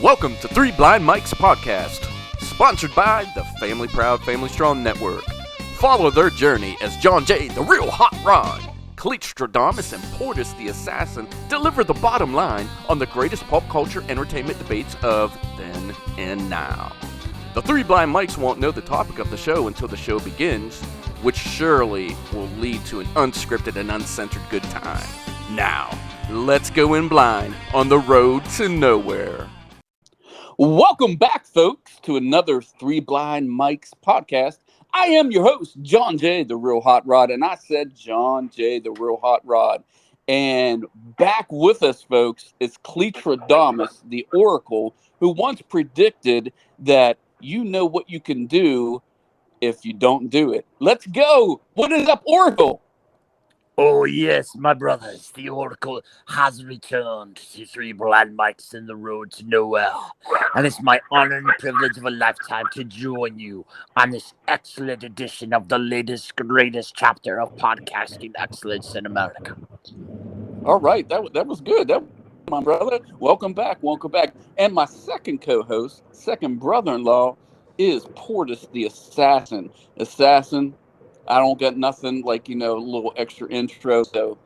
Welcome to Three Blind Mike's podcast, sponsored by the Family Proud Family Strong Network. Follow their journey as John J., the real hot rod, Cleestradamus, and Portis the assassin deliver the bottom line on the greatest pop culture entertainment debates of then and now. The Three Blind Mikes won't know the topic of the show until the show begins, which surely will lead to an unscripted and uncensored good time. Now, let's go in blind on the road to nowhere. Welcome back, folks, to another Three Blind Mikes podcast. I am your host, John J., the real hot rod, and I said John J., the real hot rod. And back with us, folks, is Cleestradamus, the Oracle, who once predicted that you know what you can do if you don't do it. Let's go. What is up, Oracle? Oh, yes, my brothers, the Oracle has returned to Three Blind Mikes in the road to nowhere. And it's my honor and privilege of a lifetime to join you on this excellent edition of the latest, greatest chapter of podcasting excellence in America. All right, that was good. My brother, welcome back. And my second co-host, second brother-in-law, is Portis the assassin. I don't got nothing like, a little extra intro, so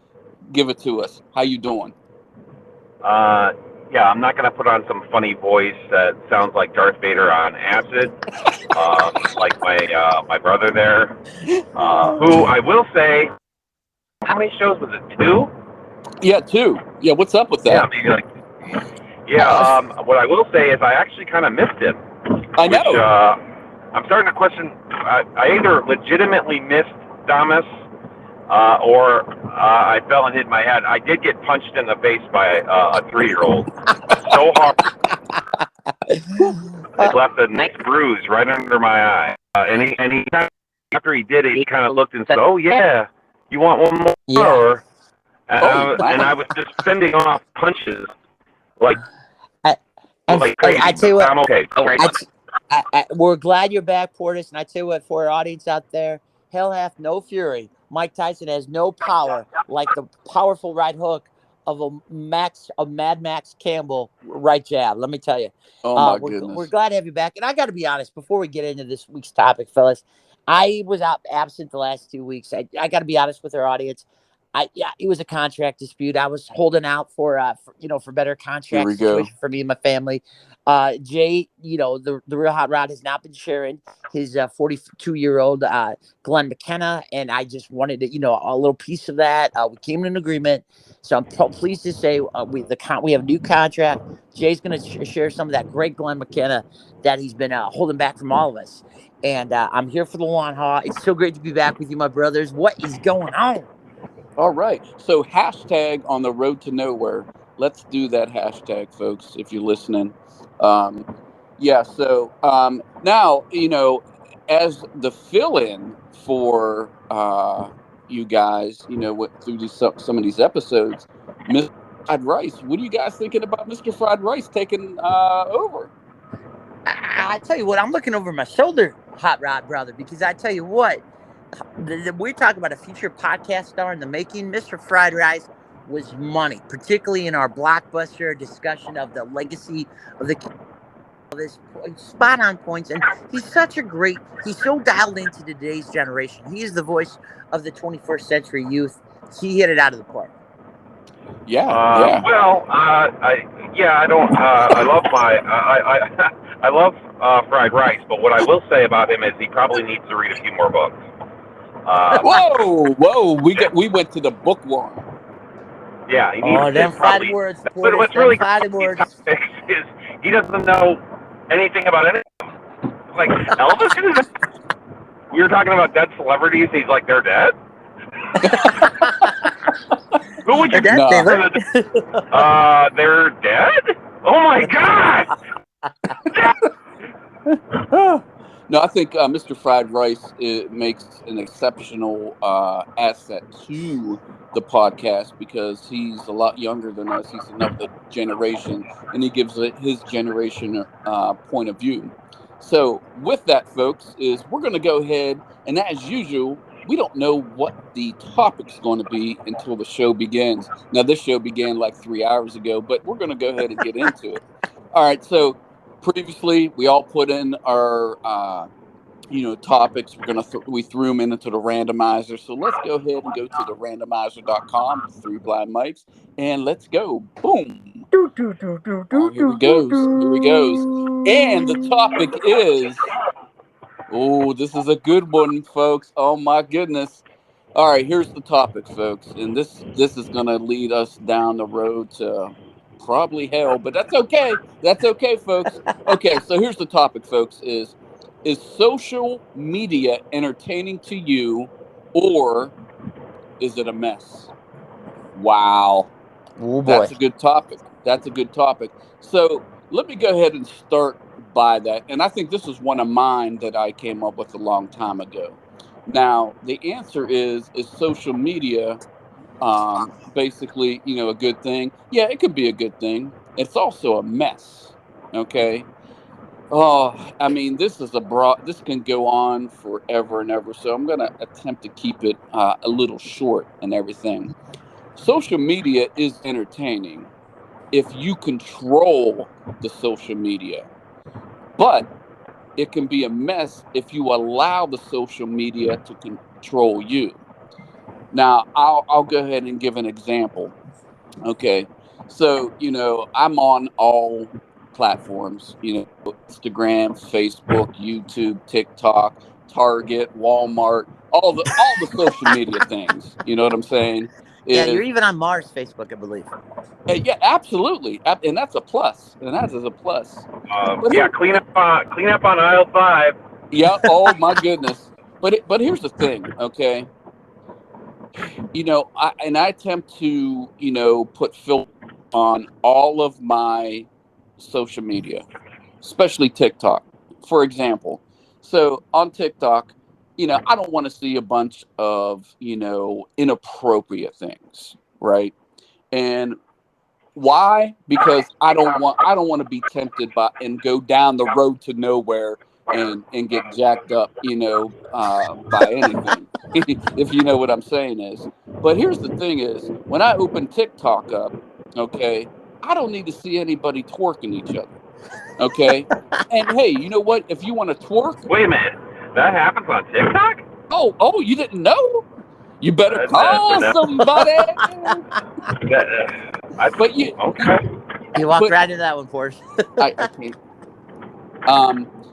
give it to us. How you doing? Yeah, I'm not going to put on some funny voice that sounds like Darth Vader on acid, like my brother there, who I will say, how many shows was it, 2? Yeah, 2. Yeah, what's up with that? What I will say is I actually kind of missed him. I know. Which, I'm starting to question. I either legitimately missed Damas, or I fell and hit my head. I did get punched in the face by a 3-year-old so hard it left a nice bruise right under my eye. And he after he did it, he kind of looked and said, "Oh yeah, you want one more?" Yeah. And I was just fending off punches like crazy. I tell you what, I'm okay. we're glad you're back, Portis. And I tell you what, for our audience out there, hell hath no fury. Mike Tyson has no power like the powerful right hook of a Mad Max Campbell right jab. Let me tell you. Oh, my goodness. We're glad to have you back. And I got to be honest, before we get into this week's topic, fellas, I was absent the last 2 weeks. I got to be honest with our audience. It was a contract dispute. I was holding out for better contract situation for me and my family. Jay, the real hot rod has not been sharing his 42-year-old Glenn McKenna, and I just wanted to, a little piece of that. We came to an agreement, so I'm pleased to say we have a new contract. Jay's going to share some of that great Glenn McKenna that he's been holding back from all of us, and I'm here for the long haul. It's so great to be back with you, my brothers. What is going on? All right. So hashtag on the road to nowhere. Let's do that hashtag, folks, if you're listening. So now, as the fill-in for you guys, through some of these episodes, Mr. Fried Rice, what are you guys thinking about Mr. Fried Rice taking over? I tell you what, I'm looking over my shoulder, hot rod brother, because I tell you what, we're talking about a future podcast star in the making. Mr. Fried Rice was money, particularly in our blockbuster discussion of the legacy of this spot on points. And he's so dialed into today's generation. He is the voice of the 21st century youth. He hit it out of the park. Yeah. Well, I love Fried Rice, but what I will say about him is he probably needs to read a few more books. Whoa! We went to the bookworm. Yeah, he needs them fighting words. But what's really good is he doesn't know anything about anything. Like Elvis, we were talking about dead celebrities. He's like, they're dead. Who would you? They're dead. Oh my God! No, I think Mr. Fried Rice makes an exceptional asset to the podcast because he's a lot younger than us. He's another generation, and he gives his generation point of view. So with that, folks, we're going to go ahead, and as usual, we don't know what the topic's going to be until the show begins. Now, this show began like 3 hours ago, but we're going to go ahead and get into it. All right. So previously, we all put in our topics. We threw them into the randomizer. So let's go ahead and go to the randomizer.com, the Three Blind Mics, and let's go. Boom. All right, here he goes. Here he goes. And the topic is, oh, this is a good one, folks. Oh my goodness. All right, here's the topic, folks. And this is gonna lead us down the road to probably hell, but that's okay. That's okay, folks. Okay, so here's the topic, folks, is social media entertaining to you, or is it a mess? Wow. Oh boy. That's a good topic. That's a good topic. So let me go ahead and start by that. And I think this is one of mine that I came up with a long time ago. Now, the answer is social media basically, a good thing? Yeah, it could be a good thing. It's also a mess. Okay. Oh, I mean, this can go on forever and ever. So I'm going to attempt to keep it a little short and everything. Social media is entertaining if you control the social media, but it can be a mess if you allow the social media to control you. Now, I'll go ahead and give an example. Okay. So, I'm on all platforms, Instagram, Facebook, YouTube, TikTok, Target, Walmart, all the social media things. You know what I'm saying? Yeah, you're Is even on Mars Facebook, I believe. Yeah, absolutely. And that's a plus. And that is a plus. But Yeah, clean up on aisle 5. yeah, oh my goodness. But here's the thing, okay? I attempt to, put filter on all of my social media, especially TikTok, for example. So on TikTok, I don't want to see a bunch of, inappropriate things, right? And why? Because I don't want to be tempted by and go down the road to nowhere and get jacked up, by anything. If you know what I'm saying is. But here's the thing: is when I open TikTok up, okay, I don't need to see anybody twerking each other, okay. And hey, you know what? If you want to twerk, Wait a minute. That happens on TikTok? oh, you didn't know? You better But call no, somebody. But okay. You walked but right into that one, Porsche. I can't.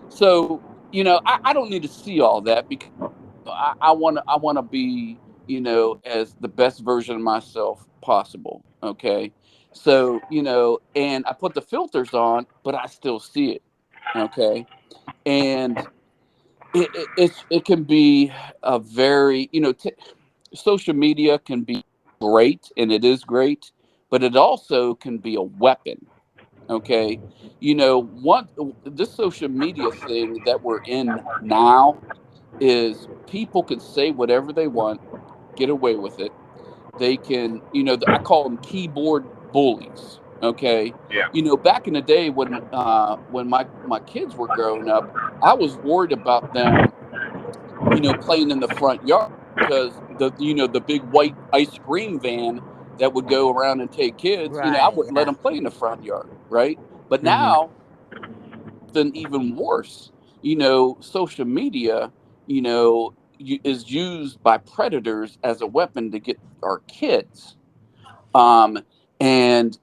So I don't need to see all that because I want to be as the best version of myself possible. Okay, so and I put the filters on, but I still see it. Okay, and it can be a very social media can be great, and it is great, but it also can be a weapon. Okay, what this social media thing that we're in now is people can say whatever they want, get away with it. They can, I call them keyboard bullies. Okay, Yeah. back in the day when my kids were growing up, I was worried about them, playing in the front yard because the big white ice cream van that would go around and take kids, I Right. wouldn't let Yeah. them play in the front yard, right? But Hmm. now, then even worse, social media, is used by predators as a weapon to get our kids. Um, and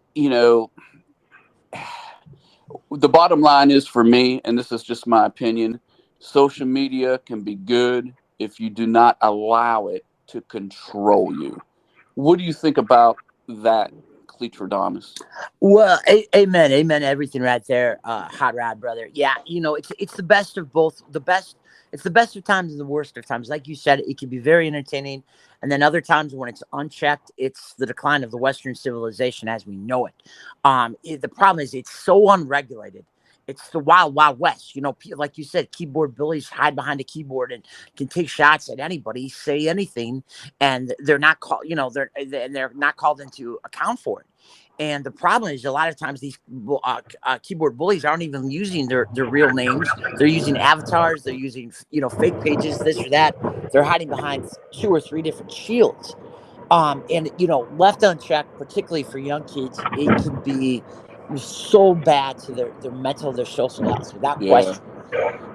the bottom line is for me, and this is just my opinion, social media can be good if you do not allow it to control you. What do you think about that, Cleatrodamus? Well, amen, amen, everything right there, hot rod brother. Yeah, it's the best of both. It's the best of times and the worst of times. Like you said, it can be very entertaining, and then other times when it's unchecked, it's the decline of the Western civilization as we know it. The problem is it's so unregulated. It's the wild, wild west. Like you said, keyboard bullies hide behind a keyboard and can take shots at anybody, say anything, and they're not called. They're not called into account for it. And the problem is a lot of times these keyboard bullies aren't even using their real names. They're using avatars. They're using fake pages, this or that. They're hiding behind two or three different shields. And left unchecked, particularly for young kids, it can be so bad to their mental, their social lives, without Yeah. question.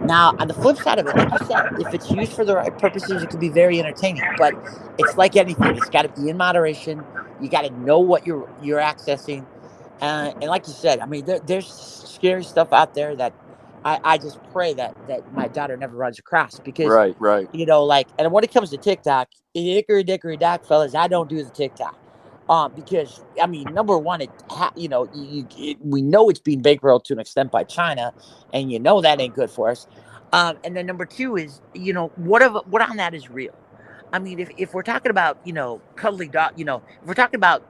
Now, on the flip side of it, like you said, if it's used for the right purposes, it can be very entertaining. But it's like anything; it's got to be in moderation. You got to know what you're accessing, and like you said, I mean, there's scary stuff out there that I just pray that my daughter never runs across, because Right. Right. like, and when it comes to TikTok, hickory dickory dock, fellas, I don't do the TikTok. Because I mean, number one, we know it's being bankrolled to an extent by China, and that ain't good for us. And then number two is, what on that is real? I mean, if we're talking about, cuddly dog, if we're talking about,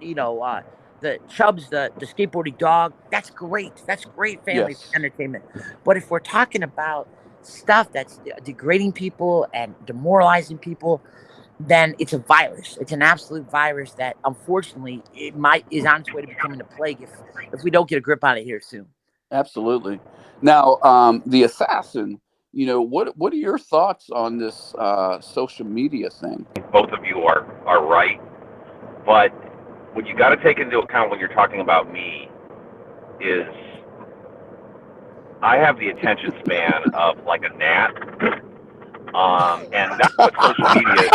the Chubbs, the skateboarding dog, that's great. That's great family Yes. entertainment. But if we're talking about stuff that's degrading people and demoralizing people, then it's a virus. It's an absolute virus that, unfortunately, is on its way to becoming a plague if we don't get a grip on it here soon. Absolutely. Now, the assassin. What are your thoughts on this social media thing? Both of you are right, but what you got to take into account when you're talking about me is I have the attention span of like a gnat, and that's what social media is.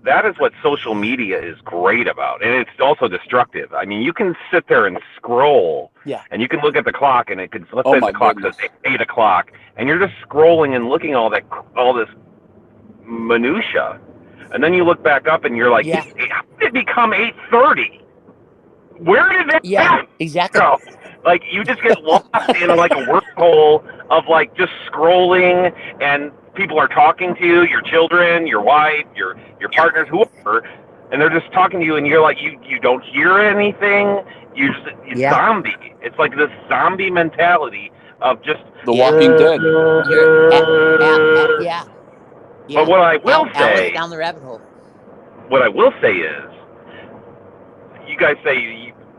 That is what social media is great about, and it's also destructive. I mean, you can sit there and scroll, and you can look at the clock, and let's say the clock says 8 o'clock, and you're just scrolling and looking at all this minutia, and then you look back up, and you're like, how did it become 8:30? Where did that happen? Exactly. Go? Like, you just get lost in like a wormhole of like just scrolling, and people are talking to you, your children, your wife, your partners, whoever, and they're just talking to you, and you're like, you don't hear anything. It's zombie. It's like this zombie mentality of just The Walking Dead. But what I will say, down the rabbit hole. What I will say is, you guys say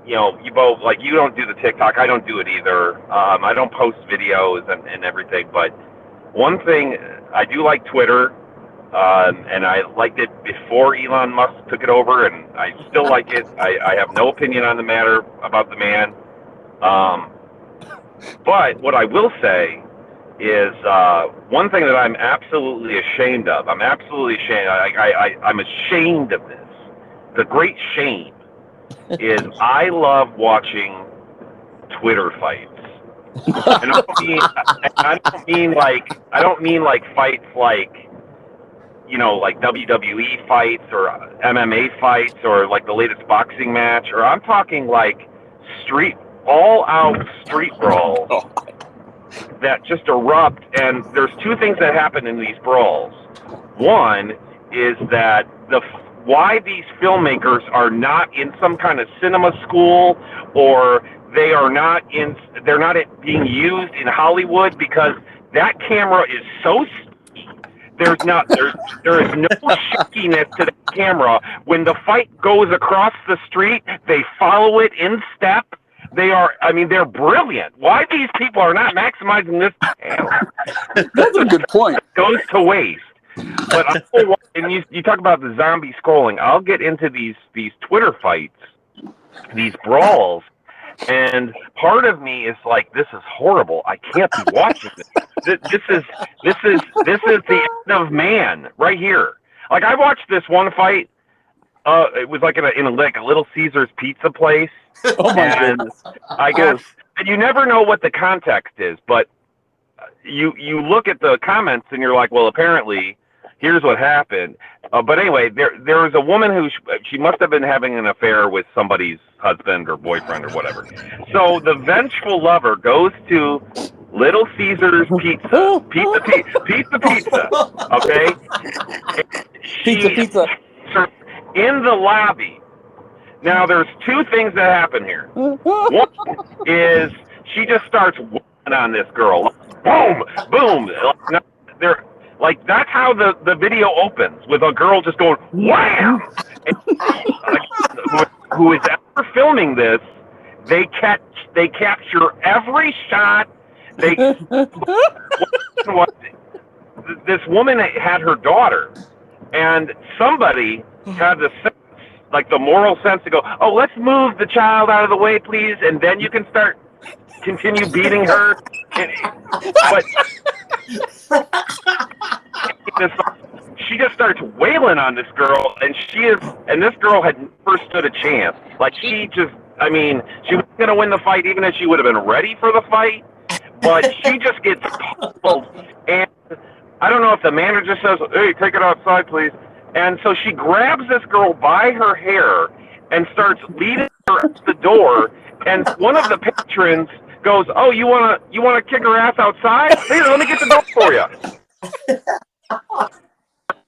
you both, like, you don't do the TikTok. I don't do it either. I don't post videos and everything. But one thing, I do like Twitter, and I liked it before Elon Musk took it over, and I still like it. I have no opinion on the matter about the man. But what I will say is one thing that I'm absolutely ashamed of. I'm absolutely ashamed. I'm ashamed of this. The great shame is I love watching Twitter fights. And I don't mean like fights like, like WWE fights or MMA fights or like the latest boxing match, or I'm talking like all out street brawls that just erupt. And there's two things that happen in these brawls. One is that why these filmmakers are not in some kind of cinema school, or they're not being used in Hollywood, because that camera is so sticky. There is no shakiness to the camera. When the fight goes across the street, they follow it in step. They're brilliant. Why these people are not maximizing this camera? That's a good point. Goes to waste. But and you talk about the zombie scrolling. I'll get into these Twitter fights, these brawls, and part of me is like, this is horrible. I can't be watching this. This is the end of man right here. Like, I watched this one fight. It was like in a Little Caesars pizza place. Oh my goodness! I guess, and you never know what the context is, but you look at the comments and you're like, well, apparently, here's what happened. But anyway, there was a woman who she must have been having an affair with somebody's husband or boyfriend or whatever. So the vengeful lover goes to Little Caesars pizza. Okay, pizza. In the lobby. Now, there's two things that happen here. One is she just starts whacking on this girl. Boom, boom. Like, that's how the video opens, with a girl just going wham. Who is ever filming this? They capture every shot. This woman had her daughter, and somebody had the sense like the moral sense to go, oh, let's move the child out of the way, please, and then you can continue beating her. But she just starts wailing on this girl, and this girl had never stood a chance. Like, she wasn't going to win the fight, even if she would have been ready for the fight, but she just gets pummeled, and I don't know if the manager says, hey, take it outside, please. And so she grabs this girl by her hair and starts leading her out the door, and one of the patrons goes, oh, you wanna kick her ass outside? Here, let me get the door for you.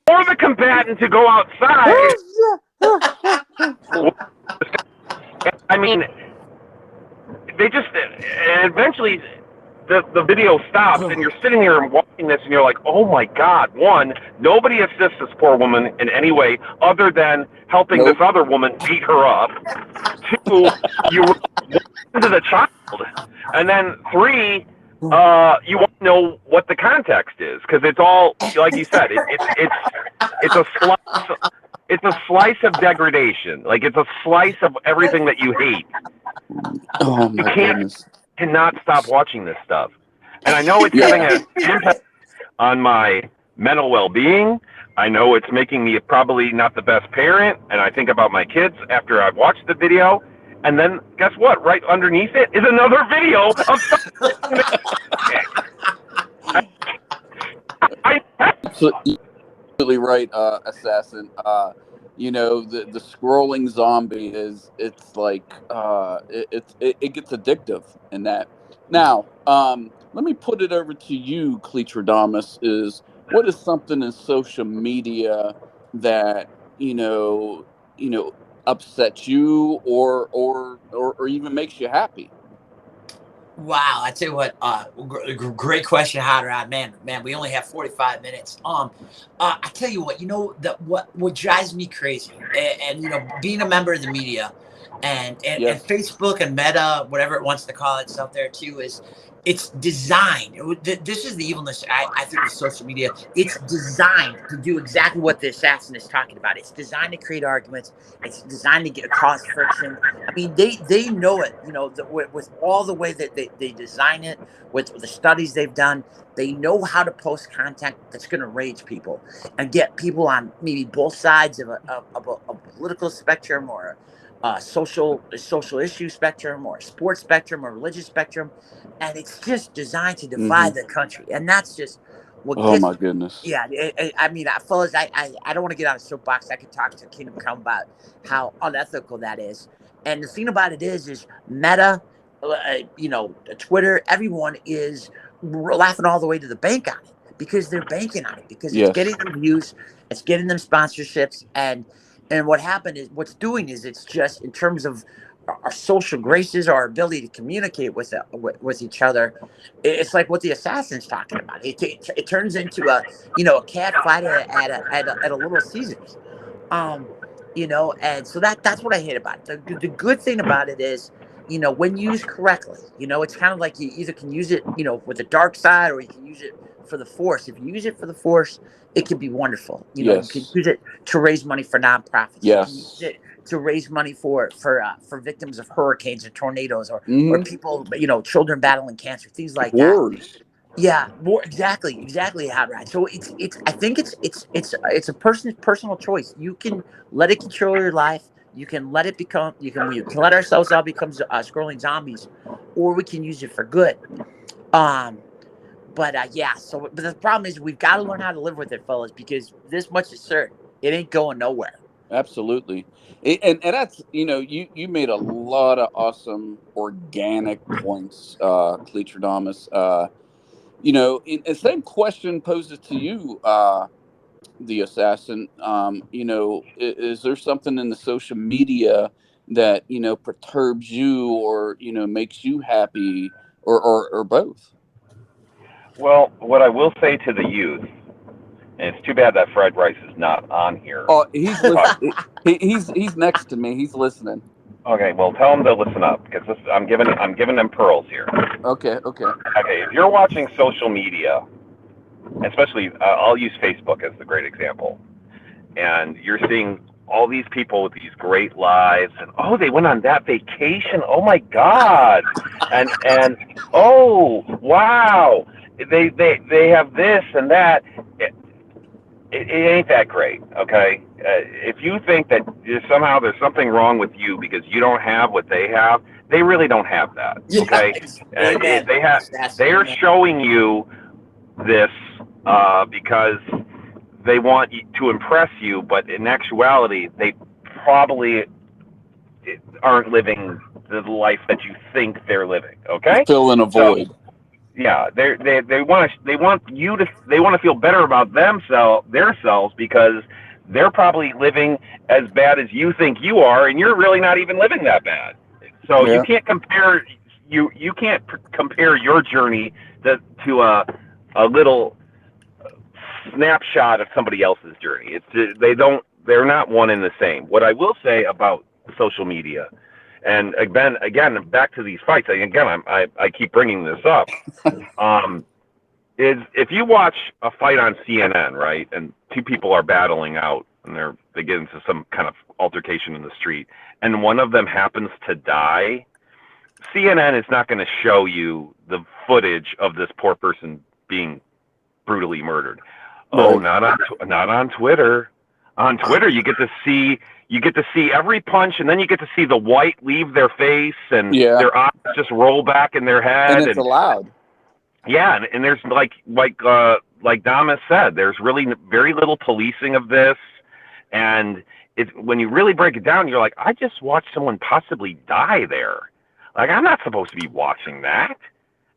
For the combatant to go outside. I mean, they just, and eventually the video stops, and you're sitting here and watching this, and you're like, oh my God, one, nobody assists this poor woman in any way other than helping this other woman beat her up. Two, you run into the child. And then three, you want to know what the context is, because it's all, like you said, it's a slice of degradation. Like, it's a slice of everything that you hate. Oh my goodness. Cannot stop watching this stuff. And I know it's having an impact on my mental well-being. I know it's making me probably not the best parent, and I think about my kids after I've watched the video. And then, guess what? Right underneath it is another video of Absolutely right, Assassin. The scrolling zombie it's like it gets addictive in that. Now, let me put it over to you, Cleatradamus. What is something in social media that upsets you or even makes you happy? Wow, I tell you what, great question, Hot Rod. Man, we only have 45 minutes. I tell you what, what drives me crazy, and being a member of the media, and Facebook and Meta, whatever it wants to call itself there too, is it's designed. This is the evilness, I think, of social media. It's designed to do exactly what the assassin is talking about. It's designed to create arguments. It's designed to get cause friction. I mean, they know it. With all the way that they design it, with the studies they've done, they know how to post content that's going to rage people and get people on maybe both sides of a political spectrum, or a social issue spectrum, or a sports spectrum, or religious spectrum, and it's just designed to divide the country. And that's just what gets. Oh my goodness! Yeah, I mean, fellas, I don't want to get on a soapbox. I could talk to Kingdom Come about how unethical that is. And the thing about it is Meta, Twitter, everyone is laughing all the way to the bank on it, because they're banking on it, because it's getting them views, it's getting them sponsorships, and what happened is, what's doing is, it's just, in terms of our social graces, our ability to communicate with each other, it's like what the assassin's talking about. It turns into a cat fight at a Little Caesars, and so that's what I hate about it. The good thing about it is, when used correctly, it's kind of like you either can use it, with the dark side, or you can use it for the force. If you use it for the force, it can be wonderful. You can use it to raise money for nonprofits. Yes. You can use it to raise money for victims of hurricanes or tornadoes, or people, children battling cancer, things like that. Yeah, more exactly, Hot Rod. So it's I think it's a person's personal choice. You can let it control your life. You can let it become. You can let ourselves all become scrolling zombies, or we can use it for good. But the problem is, we've got to learn how to live with it, fellas, because this much is certain: it ain't going nowhere. Absolutely. And that's, you made a lot of awesome organic points, Cleatradamus. And same question poses to you, the assassin. Is there something in the social media that, perturbs you, or, makes you happy, or both? Well, what I will say to the youth, and it's too bad that fried rice is not on here. Oh, he's listening. He's next to me. He's listening. Okay, well, tell them to listen up, because I'm giving them pearls here. Okay. If you're watching social media, especially I'll use Facebook as the great example, and you're seeing all these people with these great lives, and oh, they went on that vacation. Oh my God, and oh wow, they have this and that. It ain't that great, okay? If you think that somehow there's something wrong with you because you don't have what they have, they really don't have that, okay? Yes. Amen. They are showing you this because they want to impress you, but in actuality, they probably aren't living the life that you think they're living, okay? Fill in a void. So, yeah, they want to feel better about themselves because they're probably living as bad as you think you are, and you're really not even living that bad. So Yeah. you can't compare compare your journey to a little snapshot of somebody else's journey. They're not one and the same. What I will say about social media, and again back to these fights. I keep bringing this up. Is if you watch a fight on CNN, right, and two people are battling out, and they get into some kind of altercation in the street, and one of them happens to die, CNN is not going to show you the footage of this poor person being brutally murdered. Right. Oh, not on Twitter. On Twitter, you get to see every punch, and then you get to see the white leave their face, and their eyes just roll back in their head, and it's allowed. Yeah, and there's like Damas said, there's really very little policing of this, and when you really break it down, you're like, I just watched someone possibly die there. Like, I'm not supposed to be watching that.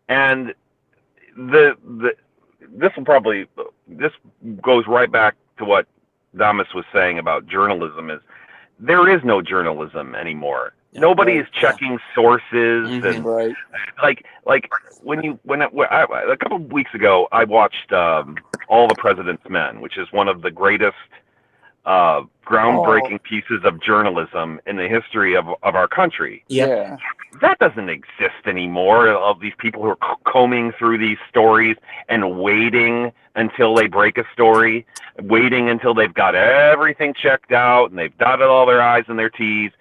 And this goes right back to what Damas was saying about journalism. Is there is no journalism anymore. Nobody is checking sources, and Right. like a couple of weeks ago, I watched All the President's Men, which is one of the greatest groundbreaking pieces of journalism in the history of our country. Yeah. That doesn't exist anymore. Of these people who are combing through these stories and waiting until they break a story, waiting until they've got everything checked out and they've dotted all their I's and their T's.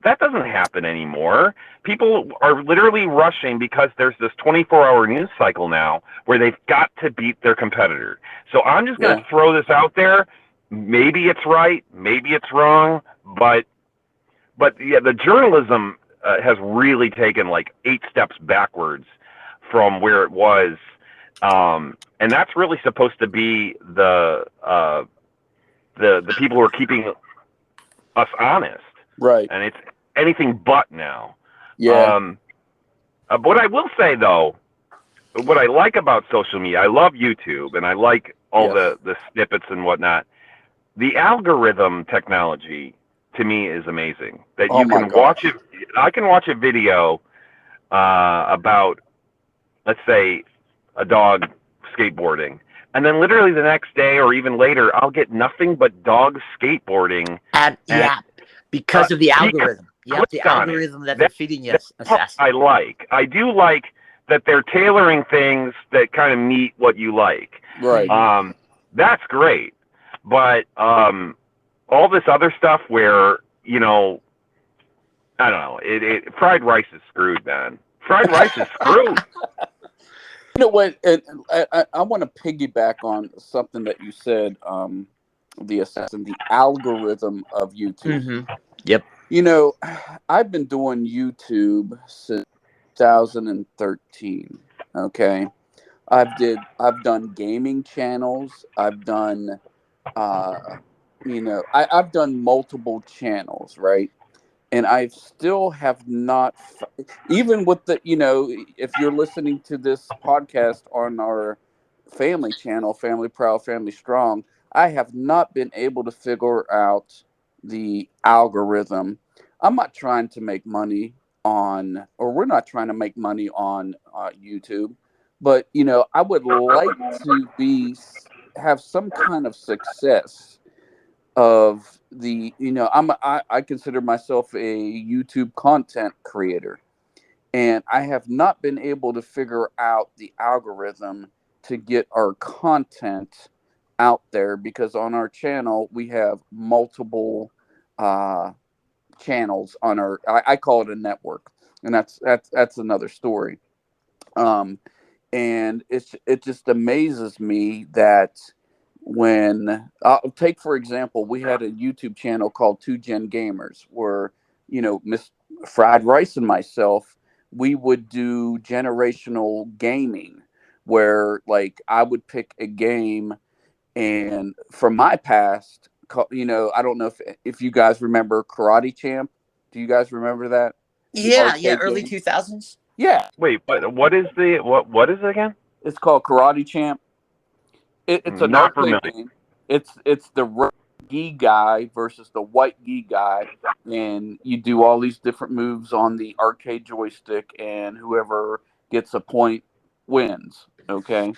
That doesn't happen anymore. People are literally rushing because there's this 24-hour news cycle now where they've got to beat their competitor. So I'm just going to throw this out there. Maybe it's right, maybe it's wrong, but yeah, the journalism has really taken like 8 steps backwards from where it was, and that's really supposed to be the people who are keeping us honest. Right. And it's anything but now. Yeah. What I will say, though, what I like about social media, I love YouTube, and I like all the snippets and whatnot. The algorithm technology, to me, is amazing. That you can watch it. I can watch a video about, let's say, a dog skateboarding, and then literally the next day or even later, I'll get nothing but dogs skateboarding. Because of the algorithm. The algorithm that they're feeding you. I like. I do like that they're tailoring things that kind of meet what you like. Right. That's great. But all this other stuff where, I don't know, fried rice is screwed, man. Fried rice is screwed. You know what? And I want to piggyback on something that you said, the algorithm of YouTube. Mm-hmm. Yep. I've been doing YouTube since 2013. Okay. I've done gaming channels. I've done, I've done multiple channels, right? And I still have not, even with if you're listening to this podcast on our family channel, Family Proud, Family Strong, I have not been able to figure out the algorithm. I'm not trying to make money we're not trying to make money on YouTube, but I would like to have some kind of success of I consider myself a YouTube content creator, and I have not been able to figure out the algorithm to get our content out there, because on our channel we have multiple channels on our. I call it a network, and that's another story. Um, and it just amazes me that when take for example, we had a YouTube channel called Two Gen Gamers, where Miss Fried Rice and myself, we would do generational gaming, where like I would pick a game and from my past, I don't know if you guys remember Karate Champ. Do you guys remember that? The Yeah, arcade early game. 2000s. Yeah, Wait, but what is it again? it's called Karate Champ. It's an Not arcade familiar. game. It's the red gi guy versus the white gi guy, and you do all these different moves on the arcade joystick, and whoever gets a point wins. Okay,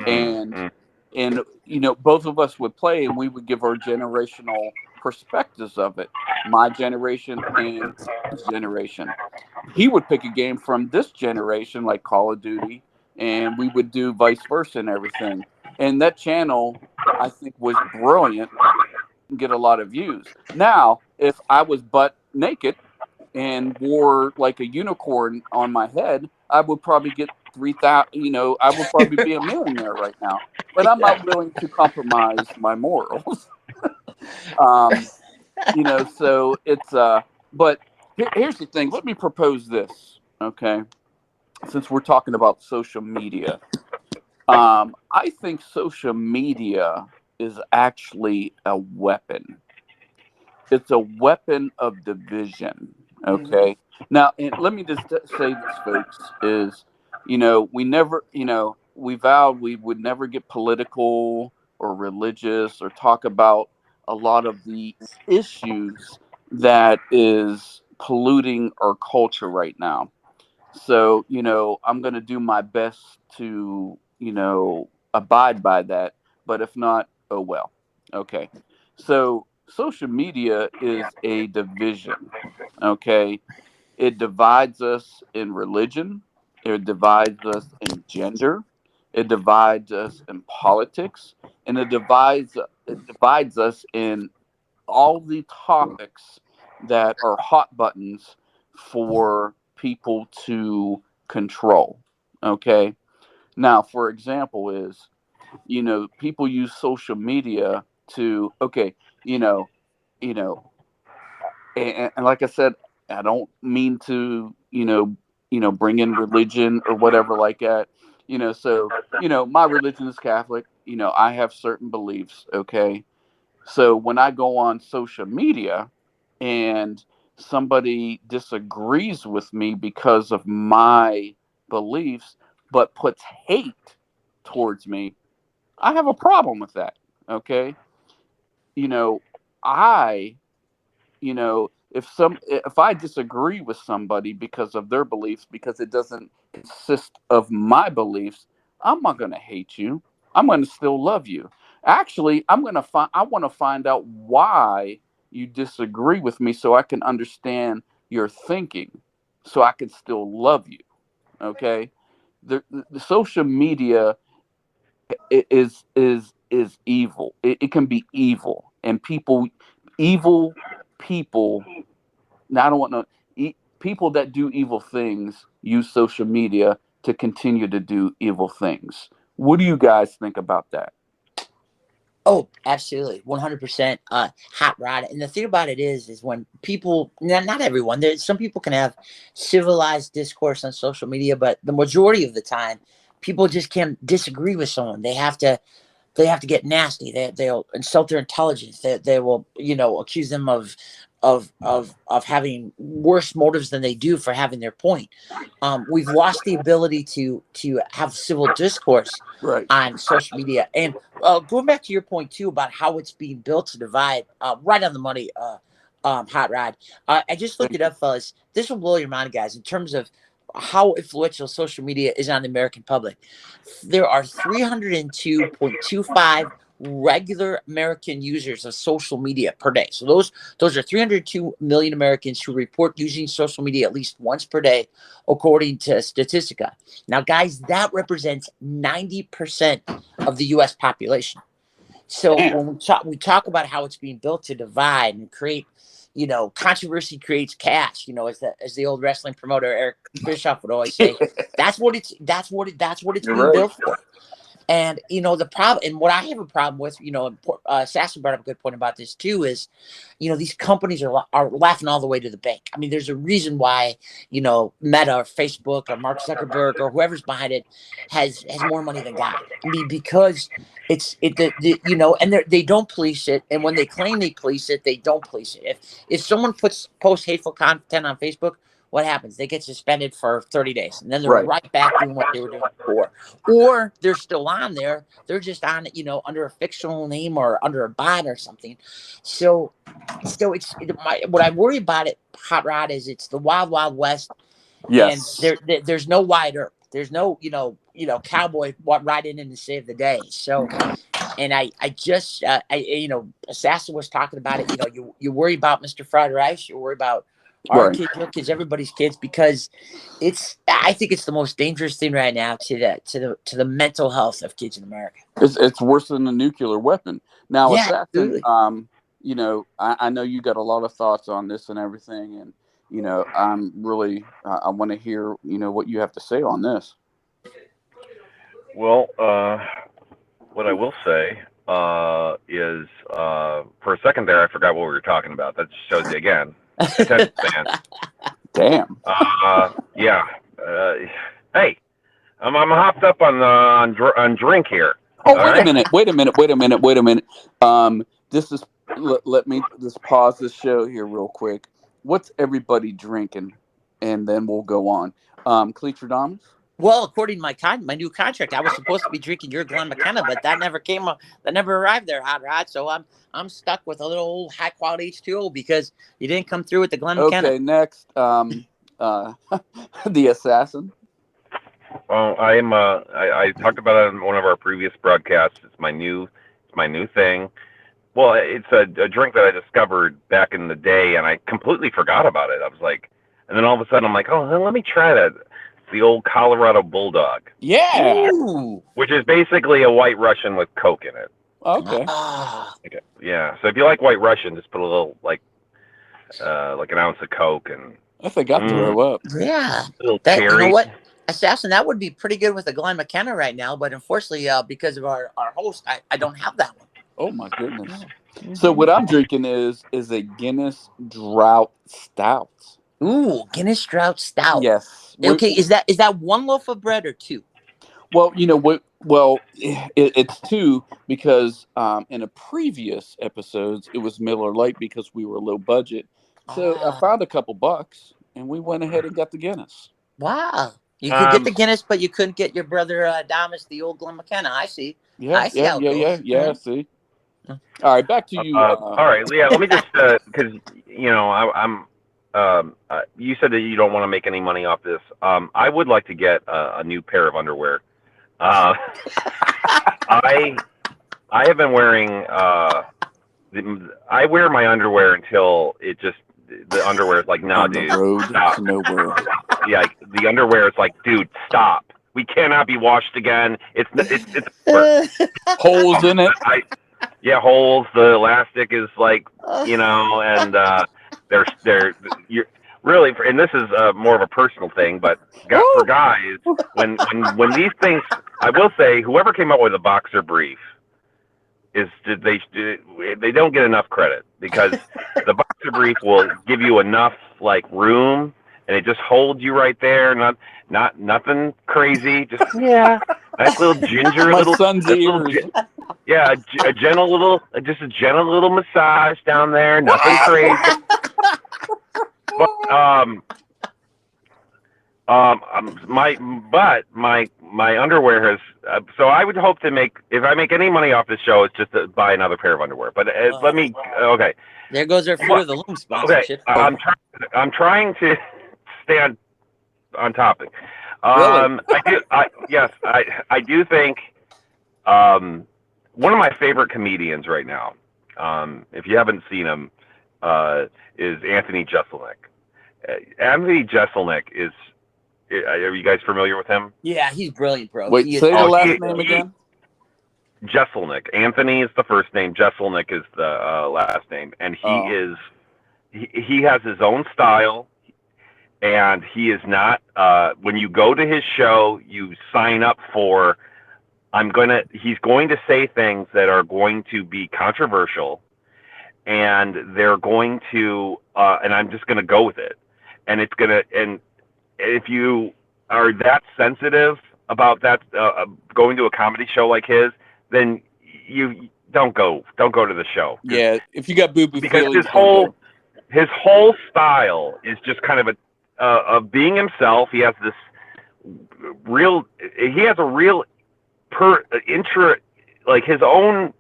and Mm. both of us would play, and we would give our generational perspectives of it. My generation and his generation. He would pick a game from this generation, like Call of Duty, and we would do vice versa and everything. And that channel, I think, was brilliant and get a lot of views. Now, if I was butt naked and wore like a unicorn on my head, I would probably get 3,000. I would probably be a millionaire right now. But I'm Yeah. not willing to compromise my morals. um, so it's But here's the thing. Let me propose this, okay? Since we're talking about social media, I think social media is actually a weapon. It's a weapon of division. Okay. Now, and let me just say this, folks, is, we never, we vowed we would never get political or religious or talk about a lot of the issues that is polluting our culture right now. So, I'm going to do my best to, abide by that. But if not, oh well. Okay. So, social media is a division. Okay. It divides us in religion, it divides us in gender, it divides us in politics, and it divides us in all the topics that are hot buttons for people to control. Okay. Now, for example, is, people use social media to, okay, you know, you know, and like I said, I don't mean to, bring in religion or whatever like that. So, my religion is Catholic. I have certain beliefs. Okay. So when I go on social media and somebody disagrees with me because of my beliefs, but puts hate towards me, I have a problem with that. Okay. You know, I, if I disagree with somebody because of their beliefs, because it doesn't consist of my beliefs, I'm not going to hate you. I'm going to still love you. Actually, I want to find out why you disagree with me so I can understand your thinking, so I can still love you. Okay. The social media is evil. It can be evil, and evil people. Now I don't want no people that do evil things use social media to continue to do evil things. What do you guys think about that? Oh, absolutely, 100%. Hot rod. And the thing about it is when people, not everyone, some people can have civilized discourse on social media, but the majority of the time, people just can't disagree with someone. They have to get nasty. They'll insult their intelligence. They will accuse them of having worse motives than they do for having their point. We've lost the ability to have civil discourse Right. on social media. And going back to your point too about how it's being built to divide, right on the money. Hot rod. I just looked Thank it you. up, fellas. This will blow your mind, guys, in terms of how influential social media is on the American public. There are 302.25 regular American users of social media per day. So those are 302 million Americans who report using social media at least once per day, according to Statistica. Now, guys, that represents 90% of the U.S. population. So Damn. when we talk about how it's being built to divide and create controversy creates cash. As the old wrestling promoter Eric Bischoff would always say, that's what it's being built for. And the problem, and what I have a problem with, Assassin brought up a good point about this too, is these companies are laughing all the way to the bank. I mean, there's a reason why Meta or Facebook or Mark Zuckerberg or whoever's behind it has more money than God. I mean, because and they don't police it, and when they claim they police it, they don't police it. If someone posts hateful content on Facebook, what happens? They get suspended for 30 days, and then they're right back doing what they were doing before. Or they're still on there. They're just on, under a fictional name or under a bot or something. So what I worry about it, Hot Rod, is it's the wild, wild west. Yes. And there's no wide earth. There's no, cowboy riding in to save the day. So, and I just, Assassin was talking about it. You worry about Mr. Fried Rice. You worry about our kids, your kids, everybody's kids, because I think it's the most dangerous thing right now to the mental health of kids in America. It's worse than a nuclear weapon. Now, Yeah, Assassin, absolutely. I know you got a lot of thoughts on this and everything, and I'm really I want to hear what you have to say on this. Well, what I will say is for a second there, I forgot what we were talking about. That shows you again. Attention span. Damn. Yeah. Hey, I'm hopped up on drink here. Oh, wait a minute. This is let me just pause this show here real quick. What's everybody drinking? And then we'll go on. Cleatradamus? Well, according to my new contract, I was supposed to be drinking your Glen McKenna, but that never arrived there, Hot Rod. So I'm stuck with a little old high quality H2O because you didn't come through with the Glen McKenna. Okay, next, the Assassin. Well, I talked about it in one of our previous broadcasts. It's my new thing. Well, it's a drink that I discovered back in the day, and I completely forgot about it. I was like, and then all of a sudden I'm like, oh, let me try that. It's the old Colorado Bulldog. Yeah. Ooh. Which is basically a White Russian with Coke in it. Okay. Okay. Yeah. So if you like White Russian, just put a little like an ounce of Coke and. I think I'll throw up. Yeah. A little cherry. You know what? Assassin, that would be pretty good with a Glen McKenna right now, but unfortunately, because of our host, I don't have that one. Oh my goodness! So what I'm drinking is a Guinness Drought Stout. Ooh, Guinness Drought Stout. Yes. Okay, is that one loaf of bread or two? Well, you know what? Well, it's two because in a previous episodes it was Miller Lite because we were low budget. So I found a couple bucks and we went ahead and got the Guinness. Wow. You could get the Guinness, but you couldn't get your brother Damas, the old Glen McKenna. I see. Yeah, I see how it goes. Yeah. See. All right, back to you. All right, yeah. Let me just because I'm. You said that you don't want to make any money off this. I would like to get a new pair of underwear. I have been wearing. I wear my underwear until the underwear is like, no, dude, stop. Nowhere. Yeah, the underwear is like, dude, stop. We cannot be washed again. It's holes in it. Yeah, holes. The elastic is like, and you're really, and this is more of a personal thing, but for guys, when these things, I will say, whoever came up with a boxer brief they don't get enough credit because the boxer brief will give you enough like room and it just holds you right there. Not nothing crazy. Just nice little ginger My little son's ears. Yeah, a gentle little massage down there. Nothing crazy. But my underwear has. So I would hope to make, if I make any money off this show, it's just to buy another pair of underwear. But let me. Okay. There goes our Fruit of the Loom sponsorship. Okay. I'm trying to stay on topic. Really? I do think one of my favorite comedians right now, if you haven't seen him, is Anthony Jeselnik. Anthony Jeselnik is. Are you guys familiar with him? Yeah, he's brilliant, bro. Wait, say the last name again. Jeselnik. Anthony is the first name. Jeselnik is the last name, and he has his own style, and he is not. When you go to his show, you sign up for. He's going to say things that are going to be controversial, and they're going to, and I'm just going to go with it, and it's gonna, and if you are that sensitive about that, going to a comedy show like his, then you don't go to the show. Yeah, if you got boo-boo because feelings, his whole style is just kind of of being himself. He has a real like his own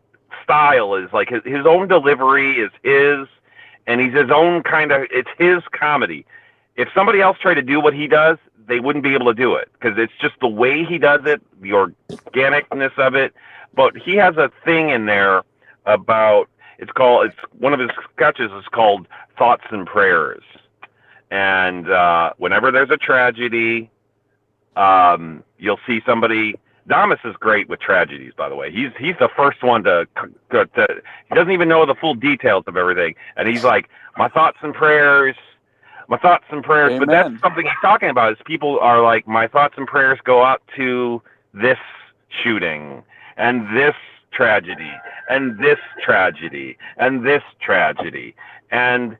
style is like his own delivery is his, and he's his own it's his comedy. If somebody else tried to do what he does, they wouldn't be able to do it because it's just the way he does it, the organicness of it. But he has a thing in there about, it's one of his sketches is called Thoughts and Prayers. And whenever there's a tragedy, you'll see somebody. Damas is great with tragedies, by the way. He's the first one to he doesn't even know the full details of everything, and he's like, my thoughts and prayers. Amen. But that's something he's talking about. Is people are like, my thoughts and prayers go out to this shooting and this tragedy and this tragedy and this tragedy. And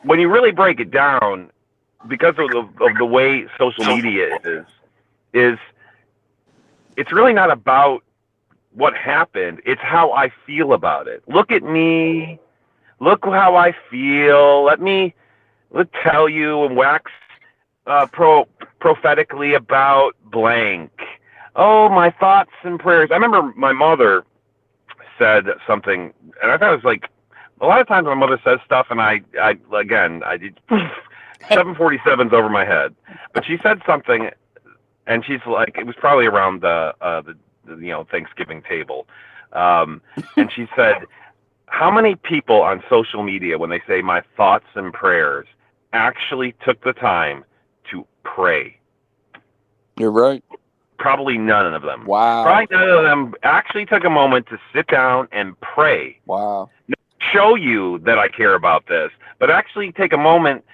when you really break it down, because of the way social media is it's really not about what happened. It's how I feel about it. Look at me. Look how I feel. Let's tell you and wax prophetically about blank. Oh, my thoughts and prayers. I remember my mother said something, and I thought it was like, a lot of times my mother says stuff, and I did 747s over my head. But she said something, and she's like, it was probably around the Thanksgiving table, and she said, how many people on social media, when they say my thoughts and prayers, actually took the time to pray? You're right. Probably none of them. Wow. Probably none of them actually took a moment to sit down and pray. Wow. Show you that I care about this, but actually take a moment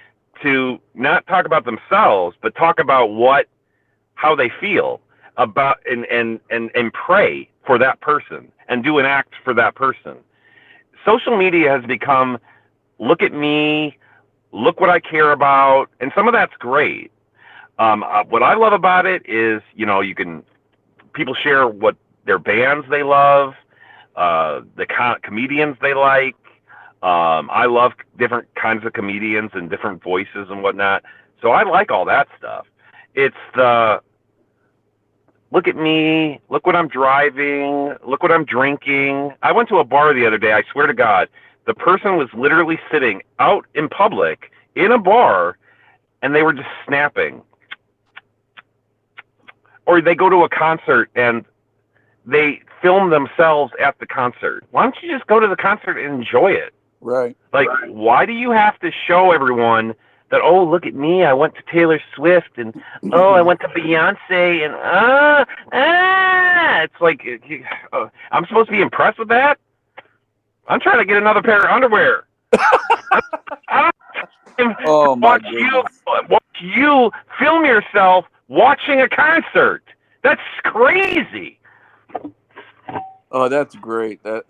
to not talk about themselves, but talk about how they feel about, and pray for that person and do an act for that person. Social media has become, look at me, look what I care about, and some of that's great. What I love about it is, people share what their bands they love, the comedians they like. I love different kinds of comedians and different voices and whatnot. So I like all that stuff. It's look at me, look what I'm driving, look what I'm drinking. I went to a bar the other day. I swear to God, the person was literally sitting out in public in a bar, and they were just snapping. Or they go to a concert and they film themselves at the concert. Why don't you just go to the concert and enjoy it? Right. Like, why do you have to show everyone that, oh, look at me, I went to Taylor Swift, and oh, I went to Beyonce, and it's like, I'm supposed to be impressed with that? I'm trying to get another pair of underwear. I don't watch you film yourself watching a concert. That's crazy. Oh, that's great. That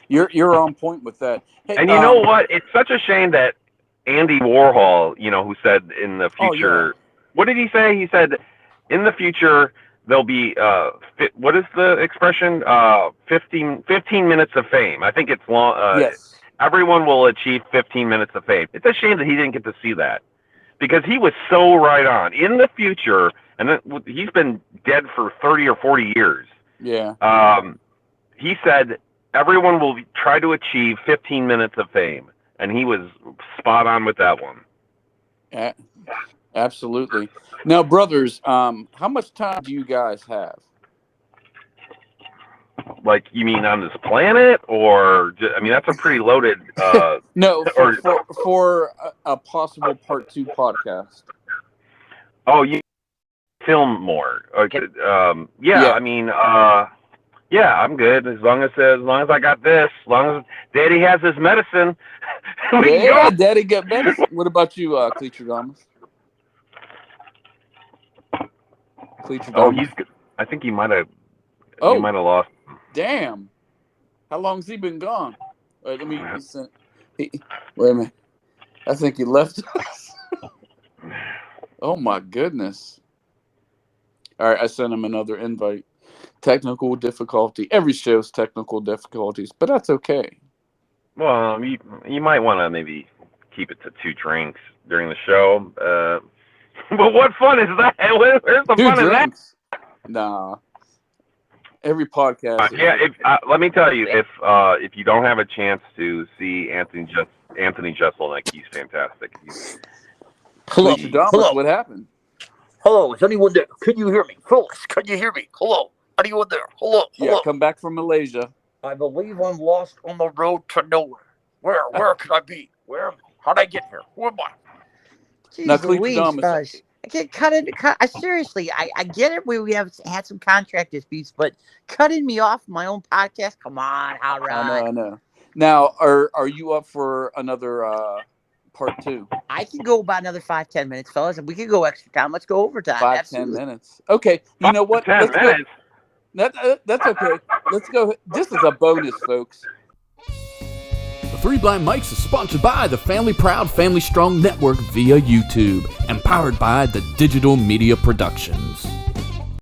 you're on point with that. Hey, and you know what? It's such a shame that Andy Warhol, who said in the future, what did he say? He said, in the future, there'll be, what is the expression? 15 minutes of fame. I think it's long. Yes. Everyone will achieve 15 minutes of fame. It's a shame that he didn't get to see that, because he was so right on. In the future, and he's been dead for 30 or 40 years. Yeah. He said, everyone will try to achieve 15 minutes of fame. And he was spot on with that one. Absolutely. Now, brothers, how much time do you guys have? Like, you mean on this planet, or that's a pretty loaded. No, for a possible part 2 podcast. Oh, you film more. Okay. Yeah. Yeah, I'm good. As long as I got this, as long as Daddy has his medicine, we can Yeah, go. Daddy got medicine. What about you, Cleatradamus? Oh, Cleatradamus. I think he might have. You Oh, might have lost. damn. How long's he been gone? Wait, let me. Wait a minute. I think he left us. Oh my goodness. All right, I sent him another invite. Technical difficulty. Every show's technical difficulties, but that's okay. Well, you might want to maybe keep it to 2 drinks during the show. But what fun is that? Where's the 2 fun drinks? Nah. Every podcast. in that? Let me tell you, if you don't have a chance to see Anthony Jeselnik, he's fantastic. Hello. Cleatradamus, what happened? Hello, is anyone there? Can you hear me? Phyllis, can you hear me? Hello, anyone there? Hello. Yeah, come back from Malaysia. I believe I'm lost on the road to nowhere. Where could I be? Where am I? How'd I get here? Who am I? Now, Jeez Louise, Cleatradamus. gosh. I can't seriously, I get it. We have had some contract disputes, but cutting me off my own podcast? Come on, Hot Rod. I know. Now, are you up for another part 2? I can go about another 5-10 minutes, fellas, and we can go extra time. Let's go overtime. 5-10 minutes. Okay, you know what? 10 minutes. That's okay. Let's go. This is a bonus, folks. The Three Blind Mics is sponsored by the Family Proud Family Strong Network via YouTube and powered by the Digital Media Productions.